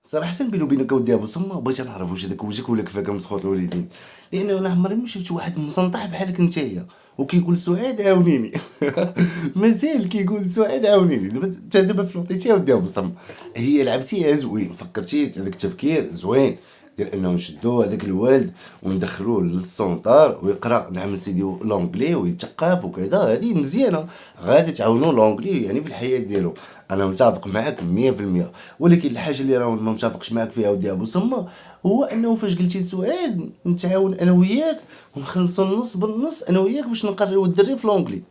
صراحة بيني وبينك اودي ابو سما بغيت نعرف واش هذاك وجهك ولا كيفاه كمسخوط الوالدين. لانه انا عمري ما شفت واحد مسنطح بحالك نتايا وكيقول سعاد عاونيني. مازال كيقول سعاد عاونيني. دابا انت دابا فلوطيتي اودي ابو سما، هي لعبتيها زوين، فكرتي هذاك التفكير زوين ديال انه نشدو هذاك الوالد وندخلوه للسونطار ويقرا نعم سيدي لونجلي ويتثقف وكذا، هذه مزيانه غادي تعاونوا لونجلي يعني في الحياه ديالو. انا متفق معاك 100%. ولكن الحاجه اللي راه ما متفقش معاك فيها ودي ابو سما هو انه فاش قلتي لسعاد نتعاون انا وياك ونخلصوا النص بالنص انا وياك باش نقريو الدري في لونجلي.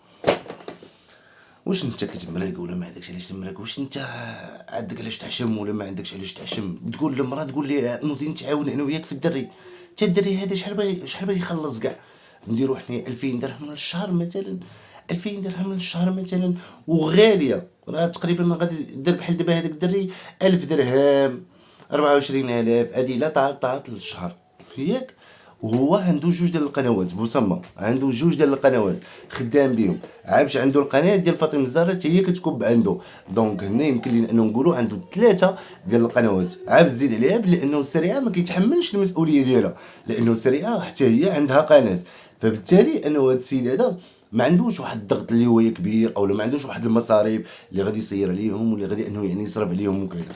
واش انت كتمرق ولا ما عندكش علاش تمرق؟ واش انت عندك علاش تحشم ولا ما عندكش علاش تحشم؟ تقول للمراه تقول لي نوضي نتعاون انا وياك في الدري. حتى الدري هذا شحال باغي يخلص كاع؟ نديرو حنا 2000 درهم للشهر مثلا، 2000 درهم للشهر مثلا وغاليه. راه تقريبا غادي دير بحال دابا هذاك الدري 1000 درهم 24000 هذه لا طارت للشهر ياك. وهو عنده جوج ديال القنوات بوسما، عنده جوج ديال القنوات خدام بهم، عابش عنده القناه ديال فاطمه الزهراء حتى هي كتكب عنده. دونك هنا يمكن لينا انه نقولوا عنده ثلاثه ديال القنوات. عاب زيد عليها لانه السريعه ما كيتحملش المسؤوليه ديالها، لانه السريعه حتى هي عندها قناه. فبالتالي انه هذا السيد هذا ما عندوش واحد الضغط اللي هو كبير، او ما عندوش واحد المصاريف اللي غادي يسير عليهم واللي غادي انه يعني يصرف عليهم وكذا.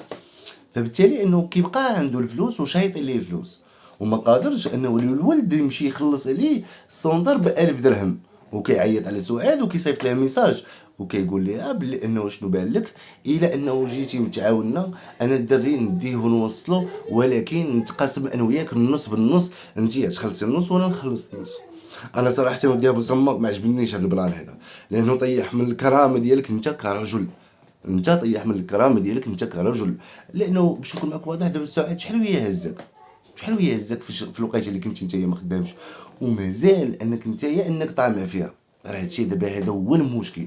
فبالتالي انه كيبقى عنده الفلوس وشايطين ليه الفلوس، وما قادرش انه الولد يمشي يخلص عليه السونطر ب1000 درهم. وكيعيط على سعاد وكيصيفط لها ميساج وكيقول لها بلي انه شنو بان لك الا انه جيتي متعاوننا انا الدري نديه ونوصلو، ولكن نتقاسم انا وياك النص بالنص، انت تخلصي النص وانا نخلص النص. انا صراحه ودي ابو سما ما عجبنيش هذا البلان هذا، لانه طيح من الكرامه ديالك انت كرجل. انت طيح من الكرامه ديالك انت كرجل. لانه باش نكون معك واضح دابا الساعات شحال وهي هزك، شحال وهي هزك في الوقيته اللي كنتي نتايا ما خدامش، ومازال انك نتايا انك طامع فيها. راه هادشي دابا هذا هو المشكل،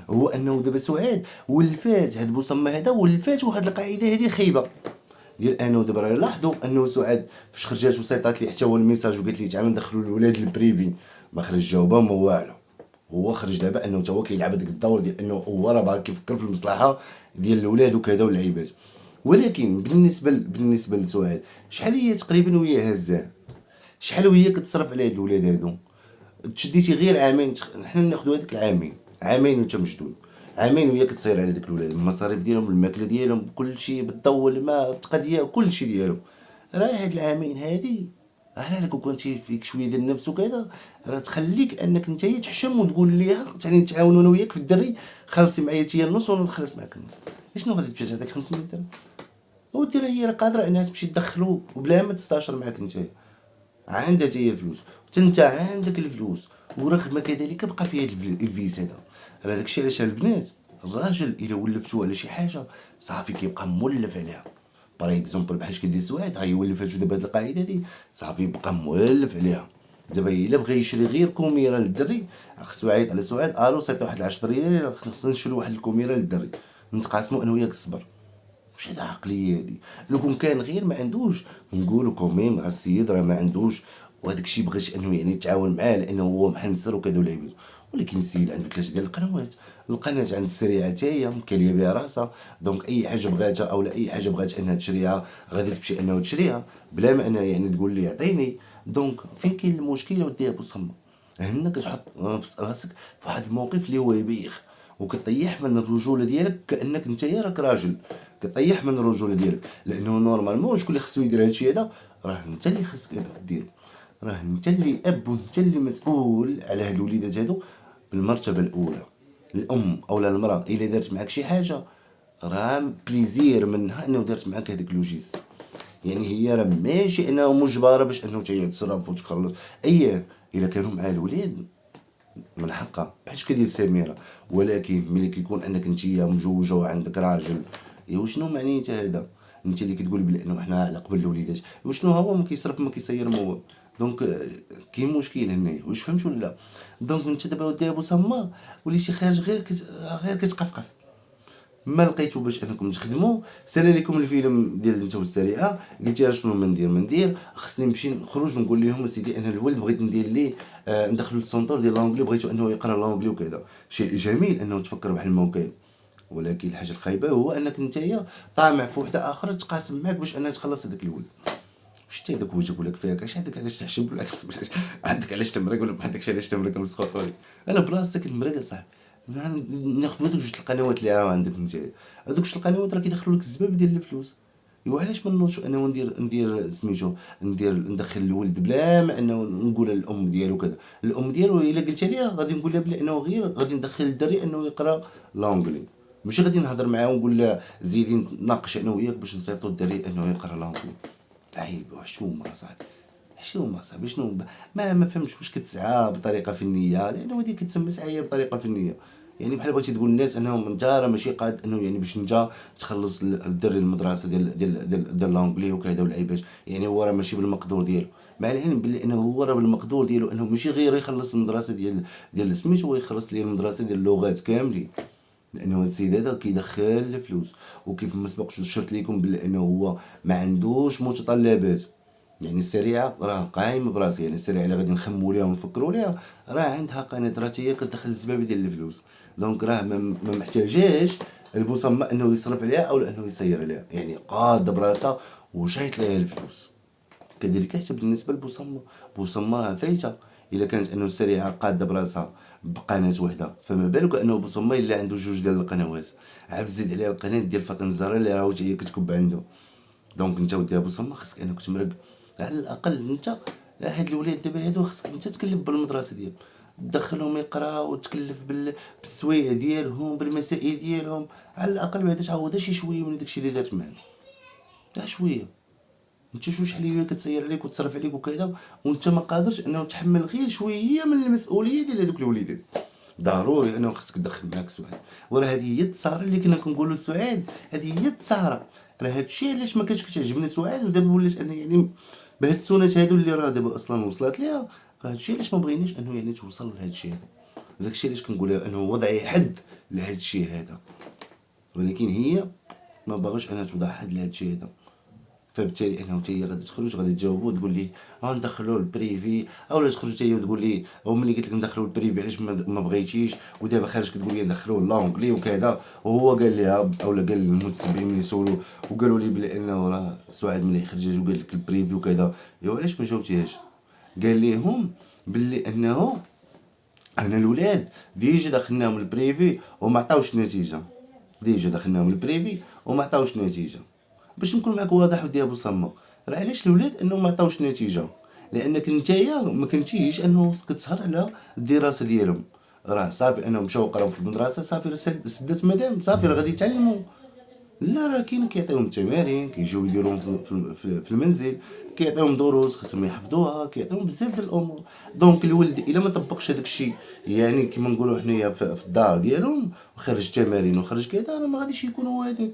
هو انه دابا سعاد ولفات هاد بوسما هذا ولفات واحد القاعده هذه خايبه ديال انه دابا راه لاحظوا انه سعاد فاش خرجات وسيطات لي حتى هو الميساج وقالت لي تعالوا ندخلوا الولاد البريفي، ما خرج جاوبها ما والو. هو خرج دابا انه تا هو كيلعب هذاك الدور ديال انه هو راه باغي كيفكر في المصلحه ديال الاولاد وكذا واللعيبات. ولكن بالنسبه لسعاد شحال هي تقريبا وهي هزاه؟ شحال وهي كتصرف على هاد الولاد هادو؟ تشديتي غير عامين حنا ناخذوا هذيك العامين، عامين وانت مشدود، عامين وهي كتصير على داك الولاد المصاريف ديالهم الماكله ديالهم كل شيء بالضو الماء التقضيه كل شيء ديالهم. راه هاد العامين هادي على لك كنتي فيك شويه ديال النفس وكذا راه تخليك انك نتايا تحشم وتقول ليها ثاني نتعاونوا انا وياك في الدري، خلصي معايا تيا النص وانا نخلص معاك النص. شنو غادي تمشي تعطيك 500 درهم؟ ودير هي راه قادره انها تمشي تدخلو وبلا ما تستاشر معاك نتايا، عندها حتى هي الفلوس حتى انت عندك الفلوس. ورغم كذلك بقى فيها الفيس هذا. راه داكشي علاش البنات الراجل الا ولفتو على شي حاجه صافي كيبقى مولف عليها. باغ اكزومبل بحال اش كيدير سعاد هاي ولفتو دابا هاد القاعده هادي صافي بقى مولف عليها. دابا الا بغى يشري غير كوميره للدري خصو يعيط على سعاد الو صيفط واحد 10 ريال خصنا نشري واحد الكوميره للدري نتقاسموا انا وياك الصبر. واش هاد العقليه هادي؟ لو كون كان غير ما عندوش نقولوا كوميم راه السيد راه ما عندوش وهذاك الشيء بغيت انه يعني يتعاون معاه لانه هو محنسر وكذا ولعيبات. ولكن السيد عنده ثلاثه ديال القنوات، القناه عند السريعه حتى هي كاليه بها راسها. دونك اي حاجه بغاتها او اي حاجه بغات انها تشريها غادي تمشي انه تشريها بلا ما انها يعني تقول لي عطيني. دونك فين كاين المشكل ودي ابو صمم؟ هنا كتحط راسك في واحد الموقف اللي هو يبيخ وكطيح من الرجوله ديالك كانك نتايا راك راجل. كطيح من الرجوله ديالك لانه نورمالمون شكون اللي خصو يدير هادشي هذا؟ راه انت اللي خصك دير، راه انت اللي اب وانت اللي مسؤول على هاد الوليدات هادو بالمرتبه الاولى. الام او المراه الا دارت معاك شي حاجه راه بليزير منها انه دارت معاك هذاك لوجيس. يعني هي راه ماشي انها مجبره باش انه تاهي تصرف وتخلص. اييه الا كانوا مع الولاد من حقها بحال كدير سميره. ولكن ملي كيكون انك نتيا مجوجه وعندك راجل ايوا شنو معنيته هذا؟ انت اللي كتقول بلي انه حنا على قبل الوليدات وشنو هو ما كيصرف ما كيسير ما هو. دونك كاين مشكل هنايا واش فهمت ولا لا؟ دونك انت دابا ودي ابو سما وليتي خارج غير كتقفقف. ما لقيتو باش انكم تخدموا سال لكم الفيلم ديال انت والسريعه قلتي راه شنو ما ندير خصني نمشي نخرج ونقول لهم سيدي انا الولد بغيت ندير ليه ندخلو للسونطور ديال لونجلي بغيتو انه يقرا لونجلي وكذا. شيء جميل انه تفكر بحال الموقع. ولكن الحاجه الخايبه هو انك نتايا طامع في وحده اخرى تقاسم معاك باش انها تخلص هذاك الولد. شتي هذاك وجهك ولا كفاك اش عندك علاش تحشم ولا عندك علاش تمرق ولا ما عندكش علاش تمرق مسخوطوري. انا بلاصتك المرق اصاحبي ناخذ هذوك جوج القنوات اللي راه عندك نتايا. هذوك جوج القنوات راه كيدخلوا لك الزباب ديال الفلوس. ايوا علاش ما نوضش انه ندير سميتو ندخل الولد بلا ما انه نقول للام ديالو كذا. الام ديالو الا قلت ليها غادي نقول لها بلي انه غير غادي ندخل الدري انه يقرا لونجلي. ماشي غادي نهضر معاه ونقول له زيدي نناقش انا وياك باش نصيفطوا الدري انه يقرا لونجلي. عيب وحشومه صاحبي. حشومه صاحبي شنو ما فهمتش واش كتسعى بطريقه فنيه لانه هذه كتسمى سعيه بطريقه فنيه. يعني بحال بغيتي تقول للناس انهم انت راه ماشي قاد انه يعني باش انت تخلص الدري المدرسه ديال لونجلي وكذا والعيبات. يعني هو راه ماشي بالمقدور ديالو. مع العلم بلي انه هو راه بالمقدور ديالو انه ماشي غير يخلص المدرسه ديال سميتو هو يخلص ليه المدرسه ديال اللغات كاملين. لانه هاد السيد هذا كيدخل الفلوس وكيف ما سبقت شرت لكم بلي انه هو ما عندوش متطلبات. يعني السريعه راه قايمه براسها. يعني السريعه اللي غادي نخمو ليها ونفكروا ليها راه عندها قناه راه هي كتدخل الزبابه ديال الفلوس. دونك راه ما محتاجاش البوصمه انه يصرف عليها او انه يسير عليها. يعني قاده براسها وشايط ليها الفلوس. كذلك حتى بالنسبه للبوصمه. بوصمه راه فايته. الا كانت انه السريعه قاده براسها بقناه وحده فما بالك انه بوصمه الا عنده جوج ديال القنوات. عاد زيد عليها القناه ديال فاطمه الزهراء اللي راهو هي كتكب عنده. دونك انت ودي بوصمه خاصك انك تمرق. على الاقل انت هاد الولاد دابا هادو خاصك انت تكلف بالمدرسه ديالهم. تدخلهم يقراو وتكلف بالسوايع ديالهم بالمسائل ديالهم. على الاقل بعدا تعوضها شي شويه من داكشي اللي دات معاك. لا شويه. انت شحال هي كتسير عليك وتصرف عليك وكذا وانت ما قادرش انه تحمل غير شويه من المسؤوليه ديال هذوك الوليدات. ضروري انه خاصك تدخل معاك سعاد. وراه هذه هي التساره اللي كنا كنقولوا لسعاد. هذه هي التساره. راه هادشي علاش ما كانش كتعجبني سعاد ودابا ولات انا يعني بهاد السنات هادو اللي راه دابا اصلا وصلت ليها. راه هادشي علاش ما بغيناش انه يعني توصل لهادشي هذا. داكشي علاش كنقولها انه وضعي حد لهادشي هذا. ولكن هي ما باغاش انها توضع حد لهادشي هذا. فبالتالي انه حتى هي غادي تخرج غادي تجاوبو تقول لي ندخلو البريفي اولا تخرج حتى هي وتقول لي او ملي قلت لك ندخلو البريفي علاش ما بغيتيش ودابا خارج كتقول لي ندخلوه لونجلي وكذا. وهو قال ليها اولا قال للمتتبعين ملي سولو وقالوا لي بلي انه راه سعاد ملي خرجت وقال لك البريفي وكذا. ايوا علاش ما جاوبتيهاش؟ قال ليهم باللي انه انا الولاد ديجا دخلناهم البريفي وما عطاوش نتيجه. ديجا دخلناهم البريفي وما عطاوش نتيجه. باش نكون معاك واضح ودي ابو سما راه علاش الولاد انه ما عطاوش نتيجه. لانك نتايا ما كنتيش انه كتسهر على الدراسه ديالهم. راه صافي انهم مشاو قراو في المدرسه صافي سدات مدام صافي راه غادي يتعلموا. لا راه كاين كيعطيهم التمارين كيجيو يديروهم في المنزل. كيعطيهم دروس خصهم يحفظوها كيعطيهم بزاف ديال الامور. دونك الولد الا ما طبقش هذاك الشيء يعني كيما نقولوا حنايا في الدار ديالهم وخرج التمارين وخرج كذا راه ما غاديش يكون هو هذاك.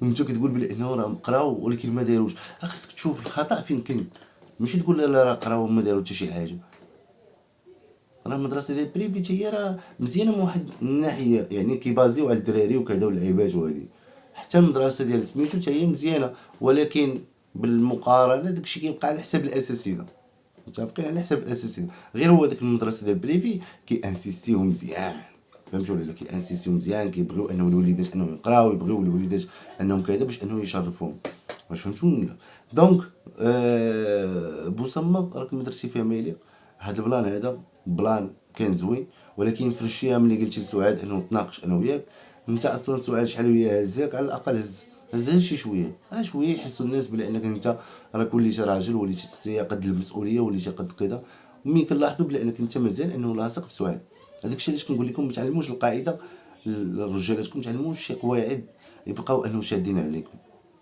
وانت كتقول بلي انه راه قراو ولكن ما داروش. راه خاصك تشوف الخطا فين كاين. ماشي تقول لا راه قراو وما داروا حتى شي حاجه. راه المدرسه ديال بريفي هي راه مزيانه من واحد الناحيه يعني كيبازيو على الدراري وكذا واللعيبات وهذه. حتى المدرسه ديال سميتو حتى هي مزيانه ولكن بالمقارنه داكشي كيبقى على حساب الاساسي. متفقين على حساب الاساسي. غير هو داك المدرسه ديال بريفي انسيستيو مزيان. فهمتوا ولا لا انسيستيو مزيان كيبغيو انه الوليدات انهم يقراو يبغيو الوليدات انهم كذا باش انه يشرفوهم. واش فهمتوا ولا؟ دونك بوسما راك ما درتي فيها ما يليق. هاد البلان هذا بلان كان زوين ولكن فرشيها ملي قلتي لسعاد انه تناقش انا وياك. انت اصلا سعاد شحال وياه هزاك على الاقل هزها شي شويه شويه يحسوا الناس بلي انك انت راك وليتي راجل وليتي قد المسؤوليه وليتي قد كذا. ملي كنلاحظوا بلي انك انت مازال انه لاصق في سعاد. هذاك الشيء علاش كنقول لكم ما تعلموش القاعده لرجالاتكم ما تعلموش شي قواعد يبقاو انه شادين عليكم.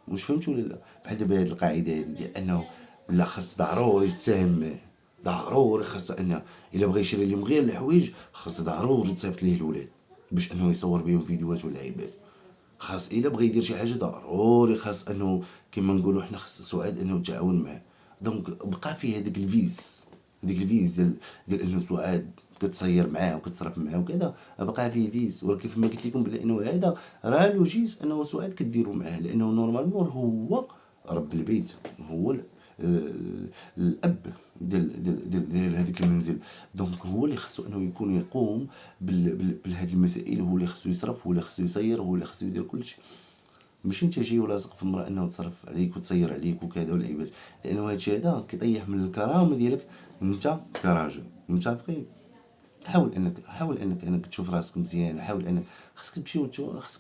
واش فهمتوا ولا لا؟ بحال دابا هاد القاعده هادي ديال انه لا خاص ضروري يتساهم معاه. ضروري خاص انه الا بغى يشري لهم غير الحوايج خاص ضروري تصيفط ليه الولاد باش انه يصور بهم فيديوهات واللعيبات. خاص الا بغى يدير شي حاجه ضروري خاص انه كيما نقولوا حنا خاص سعاد انه تعاون معاه. دونك بقى فيه هذاك الفيز. ديال انه سعاد كتصير معاه وكتصرف معاه وكذا بقى فيه فيز. ولكن كيف ما قلت لكم بلي انه هذا راه لوجيس انه سعاد كديروا معاه لانه نورمالمون هو رب البيت. هو الاب ديال هذيك المنزل. دونك هو اللي خصو انه يكون يقوم بهذه المسائل، هو اللي خصو يصرف، هو اللي خصو يسير، هو اللي خصو يدير كلشي. ماشي انت جاي ولاصق في امراه انه تصرف عليك وتسير عليك وكذا والعيبات، لانه هادشي هذا كيطيح من الكرامه ديالك انت كراجل. متفقين؟ حاول انك تشوف راسك مزيان، حاول انك خاصكم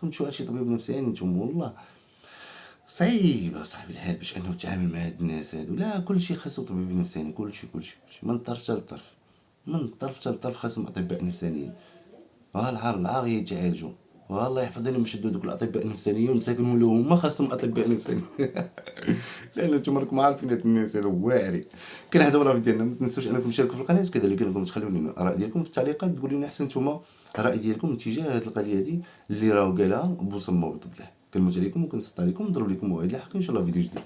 تمشيو شي طبيب نفساني نتوما. والله صعيب صاحبي الحال باش انه تتعامل مع هاد الناس هادو. لا كلشي خاصو طبيب نفساني، كلشي من طرف حتى لطرف، من طرف حتى لطرف خاصهم اطباء نفسانيين. العار يتعالجوا. والله يحفظ لنا مشدوا دوك الاطباء النفسانيين والمساكن ولاو هما خاصهم اطباء نفسانيين. لا نتوما راكم عارفين هاد الناس هادو واعرين. كان هذا هو الرابط ديالنا. ما تنسوش انكم تشاركوا في القناه، كذلك انكم تخليو لنا الاراء ديالكم في التعليقات، تقولوا لنا حتى نتوما الراي ديالكم تجاه هاد القضيه هادي اللي راهو قالها بوسم وبطبله. كنموت عليكم وكنسط عليكم ونضرب لكم موعد لاحق ان شاء الله فيديو جديد.